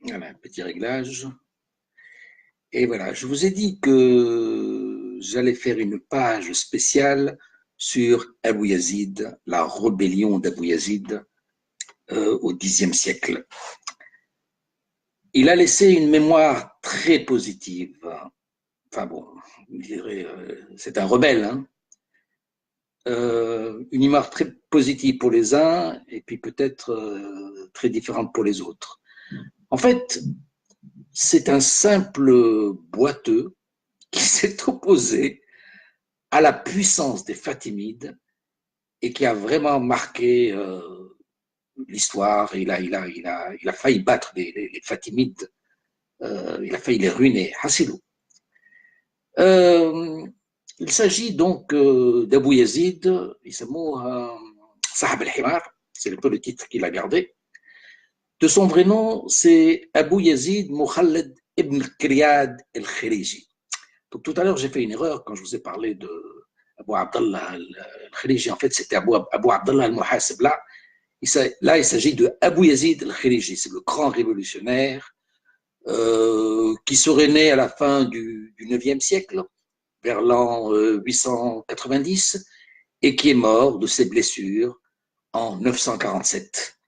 Voilà, un petit réglage. Et voilà, je vous ai dit que j'allais faire une page spéciale sur Abou Yazid, la rébellion d'Abou Yazid au Xe siècle. Il a laissé une mémoire très positive. Enfin bon, je dirais, c'est un rebelle, hein. Une mémoire très positive pour les uns et puis peut-être très différente pour les autres. En fait, c'est un simple boiteux qui s'est opposé à la puissance des Fatimides et qui a vraiment marqué l'histoire. Il a failli battre les Fatimides, il a failli les ruiner. Hassilou. Il s'agit donc d'Abou Yazid, il s'appelle Sahab al-Himar, c'est un peu le titre qu'il a gardé. De son vrai nom, c'est Abou Yazid Mukhaled ibn Kriyad al-Khariji. Donc tout à l'heure, j'ai fait une erreur quand je vous ai parlé de Abou Abdallah al-Khariji. En fait, c'était Abou Abdallah al-Muhasib. Là, il s'agit de Abou Yazid al-Khariji. C'est le grand révolutionnaire qui serait né à la fin du 9e siècle, vers l'an 890, et qui est mort de ses blessures en 947.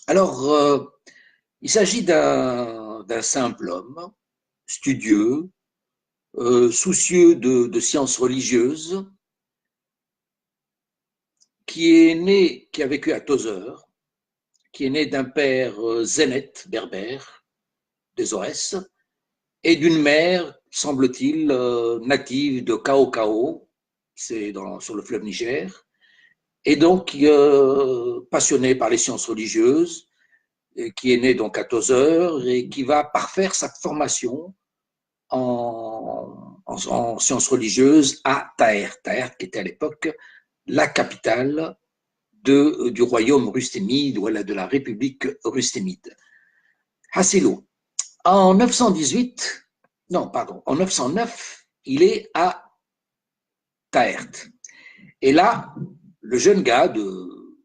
Alors, il s'agit d'un simple homme, studieux, soucieux de sciences religieuses, qui a vécu à Tozeur, qui est né d'un père zénète, berbère, des Aurès, et d'une mère, semble-t-il, native de Kao Kao, c'est sur le fleuve Niger, et donc passionné par les sciences religieuses, et qui est né donc à Tozeur et qui va parfaire sa formation en sciences religieuses à Taher. Taher, qui était à l'époque la capitale du royaume rustémide ou de la République rustémide. Hassilou. En 918, non, pardon, en 909, il est à Taert. Et là, le jeune gars de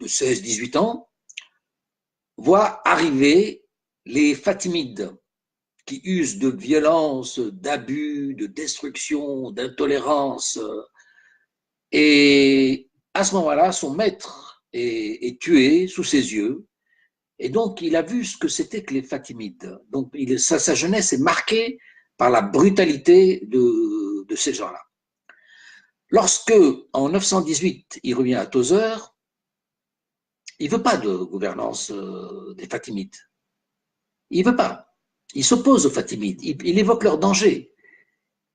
16-18 ans voit arriver les Fatimides qui usent de violence, d'abus, de destruction, d'intolérance. Et à ce moment-là, son maître est tué sous ses yeux. Et donc, il a vu ce que c'était que les Fatimides. Donc, sa jeunesse est marquée par la brutalité de ces gens-là. Lorsque, en 918, il revient à Tozeur, il ne veut pas de gouvernance des Fatimides. Il ne veut pas. Il s'oppose aux Fatimides. Il évoque leur danger.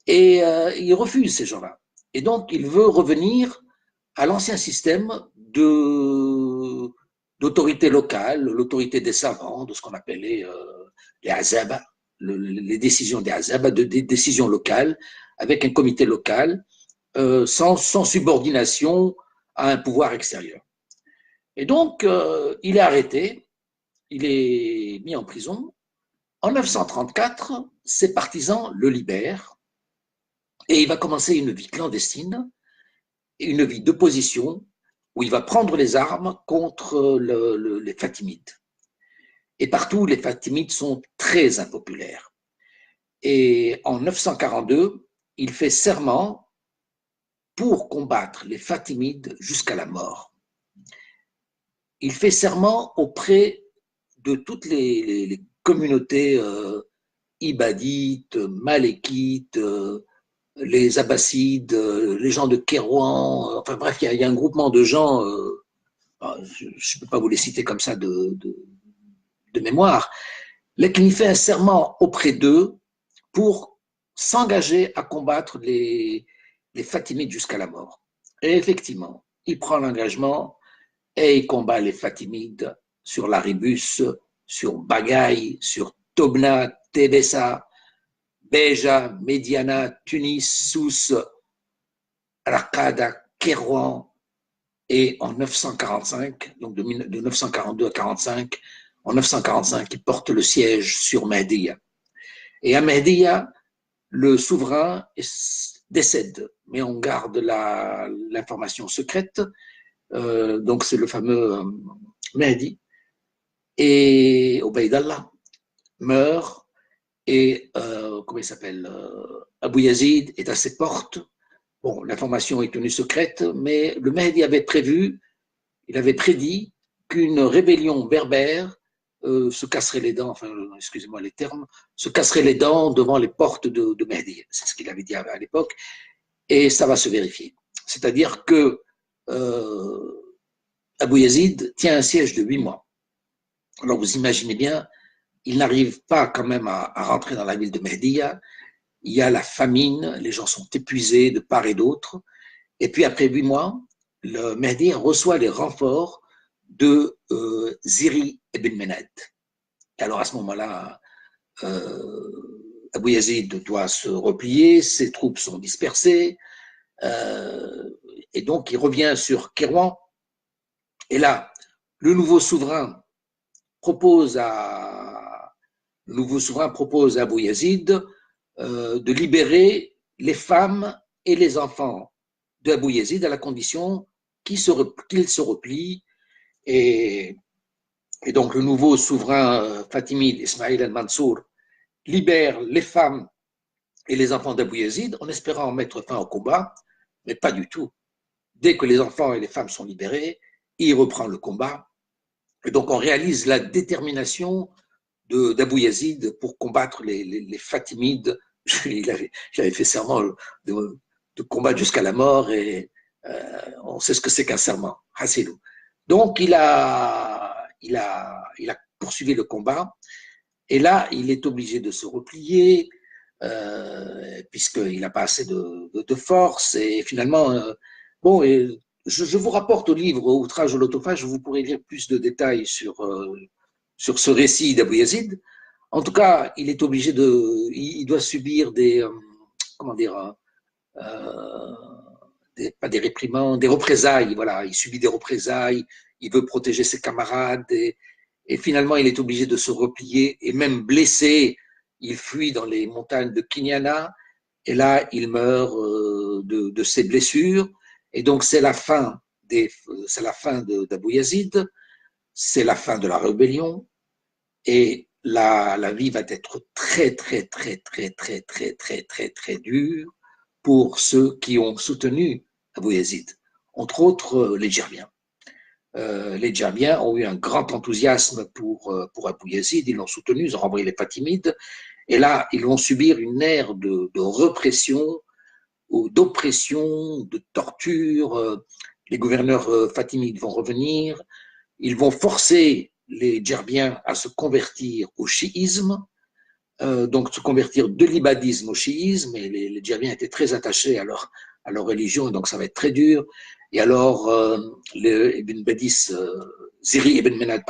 Et il refuse ces gens-là. Et donc, il veut revenir à l'ancien système d'autorité locale, l'autorité des savants, de ce qu'on appelait les azaba, les décisions des azaba, des décisions locales, avec un comité local, sans subordination à un pouvoir extérieur. Et donc, il est arrêté, il est mis en prison. En 934, ses partisans le libèrent et il va commencer une vie clandestine, une vie d'opposition, où il va prendre les armes contre les Fatimides. Et partout, les Fatimides sont très impopulaires. Et en 942, il fait serment pour combattre les Fatimides jusqu'à la mort. Il fait serment auprès de toutes les communautés ibadites, malékites, les Abbassides, les gens de Kérouan, enfin bref, il y a un groupement de gens, je ne peux pas vous les citer comme ça de mémoire, il fait un serment auprès d'eux pour s'engager à combattre les Fatimides jusqu'à la mort. Et effectivement, il prend l'engagement et il combat les Fatimides sur l'Aribus, sur Bagaï, sur Tobna, Tébessa, Béja, Médiana, Tunis, Sousse, Raqada, Kérouan, et en 945, donc de 942 à 45, en 945, il porte le siège sur Mehdiya. Et à Mehdiya, le souverain décède, mais on garde l'information secrète, donc c'est le fameux Mehdi, et Obeidallah meurt, et comment il s'appelle, Abu Yazid est à ses portes. Bon, l'information est tenue secrète, mais le Mehdi avait prévu, il avait prédit qu'une rébellion berbère se casserait les dents, enfin, excusez-moi les termes, se casserait les dents devant les portes de Mehdi. C'est ce qu'il avait dit à l'époque, et ça va se vérifier. C'est-à-dire que Abu Yazid tient un siège de 8 mois. Alors vous imaginez bien, il n'arrive pas quand même à rentrer dans la ville de Mehdiya. Il y a la famine, les gens sont épuisés de part et d'autre. Et puis après 8 mois, le Mehdi reçoit les renforts de Ziri ibn Menad. Et alors à ce moment-là, Abu Yazid doit se replier, ses troupes sont dispersées, et donc il revient sur Kérouan. Et là, le nouveau souverain propose à Abu Yazid de libérer les femmes et les enfants d'Abu Yazid à la condition qu'il se replie. Et donc le nouveau souverain fatimide Ismaïl al-Mansour libère les femmes et les enfants d'Abu Yazid en espérant mettre fin au combat, mais pas du tout. Dès que les enfants et les femmes sont libérés, il reprend le combat. Et donc on réalise la détermination d'Abu Yazid pour combattre les Fatimides. Il avait fait serment de combattre jusqu'à la mort, et on sait ce que c'est qu'un serment, Hassilou. Donc il a poursuivi le combat, et là il est obligé de se replier, puisqu'il n'a pas assez de force, et finalement, bon, et je vous rapporte au livre Outrage de l'autophage, vous pourrez lire plus de détails sur ce récit d'Abu Yazid. En tout cas, il est obligé il doit subir des, comment dire, pas des réprimandes, des représailles. Voilà, il subit des représailles, il veut protéger ses camarades, et finalement, il est obligé de se replier, et même blessé, il fuit dans les montagnes de Kinyana, et là, il meurt de ses blessures. Et donc, c'est la fin d'Abu Yazid, c'est la fin de la rébellion, et la vie va être très, très, très, très, très, très, très, très, très dure pour ceux qui ont soutenu Abu Yazid, entre autres les Djerbiens. Les Djerbiens ont eu un grand enthousiasme pour Abu Yazid, ils l'ont soutenu, ils ont renvoyé les Fatimides, et là, ils vont subir une ère de répression, d'oppression, de torture. Les gouverneurs fatimides vont revenir, ils vont forcer les Djerbiens à se convertir au chiisme, donc se convertir de l'ibadisme au chiisme, et les Djerbiens étaient très attachés à leur religion, donc ça va être très dur. Et alors, Ziri ibn Menad,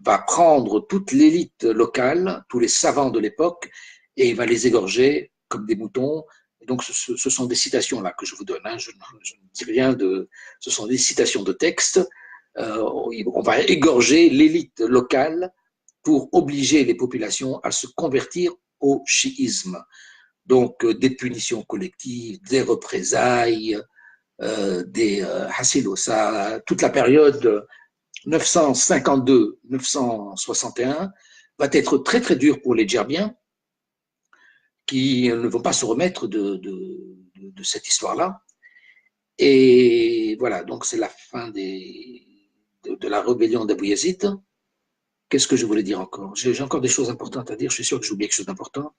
va prendre toute l'élite locale, tous les savants de l'époque, et il va les égorger comme des moutons. Et donc, ce sont des citations là que je vous donne, hein. Je ne dis rien ce sont des citations de textes. On va égorger l'élite locale pour obliger les populations à se convertir au chiisme. Donc, des punitions collectives, des représailles, des hasilos. Ça, toute la période 952-961 va être très très dure pour les Djerbiens, qui ne vont pas se remettre de cette histoire-là. Et voilà, donc c'est la fin de la rébellion d'Abu Yazid. Qu'est-ce que je voulais dire encore? J'ai encore des choses importantes à dire, je suis sûr que j'ai oublié quelque chose d'important.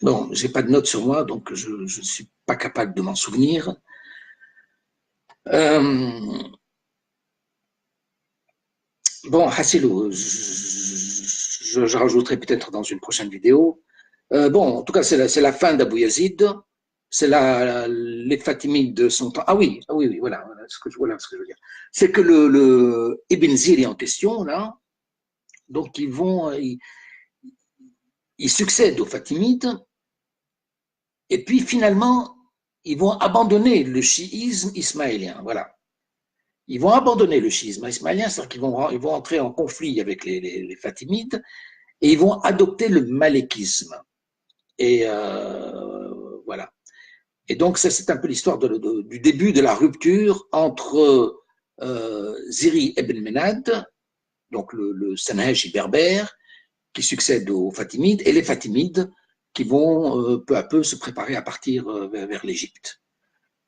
Bon, j'ai pas de notes sur moi, donc je ne suis pas capable de m'en souvenir. Bon, Hassilou, je rajouterai peut-être dans une prochaine vidéo. Bon, en tout cas, c'est la fin d'Abu Yazid. C'est les Fatimides sont. Ah oui, voilà ce que je veux dire. C'est que le Ibn Ziri en question, là, donc ils succèdent aux Fatimides, et puis finalement, ils vont abandonner le chiisme ismaélien. Voilà. Ils vont abandonner le chiisme ismaélien, c'est-à-dire qu'ils vont entrer en conflit avec les Fatimides, et ils vont adopter le malékisme. Et voilà. Et donc, ça, c'est un peu l'histoire du début de la rupture entre Ziri ibn Menad, donc le Sanhaji berbère, qui succède aux Fatimides, et les Fatimides qui vont peu à peu se préparer à partir vers l'Égypte.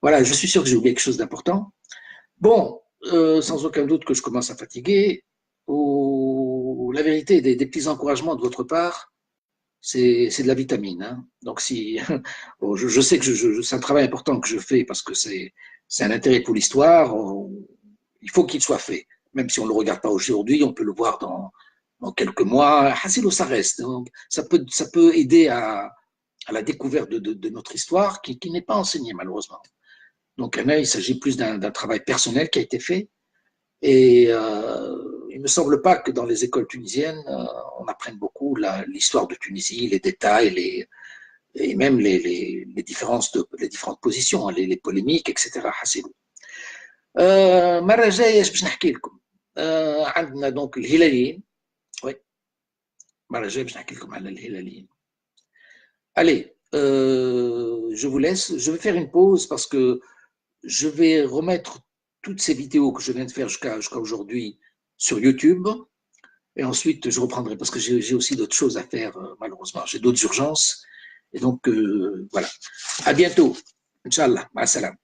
Voilà, je suis sûr que j'ai oublié quelque chose d'important. Bon, sans aucun doute que je commence à fatiguer. La vérité, des petits encouragements de votre part, c'est de la vitamine. Hein. Donc, si bon, je sais que c'est un travail important que je fais parce que c'est un intérêt pour l'histoire, il faut qu'il soit fait. Même si on ne le regarde pas aujourd'hui, on peut le voir dans quelques mois. Hassilo, ça reste. Donc, ça peut aider à la découverte de notre histoire qui n'est pas enseignée, malheureusement. Donc, il s'agit plus d'un travail personnel qui a été fait. Et il ne me semble pas que dans les écoles tunisiennes, on apprenne beaucoup l'histoire de Tunisie, les détails, et même les différentes positions, hein, les polémiques, etc. مرة جاية باش نحكي لكم عندنا دونك الهلاليين وي مرة جاية باش نحكي لكم على الهلاليين. Allez, je vous laisse. Je vais faire une pause parce que je vais remettre toutes ces vidéos que je viens de faire jusqu'à aujourd'hui sur YouTube. Et ensuite, je reprendrai parce que j'ai aussi d'autres choses à faire, malheureusement. J'ai d'autres urgences. Et donc, voilà. À bientôt. Inch'Allah. Ma salam.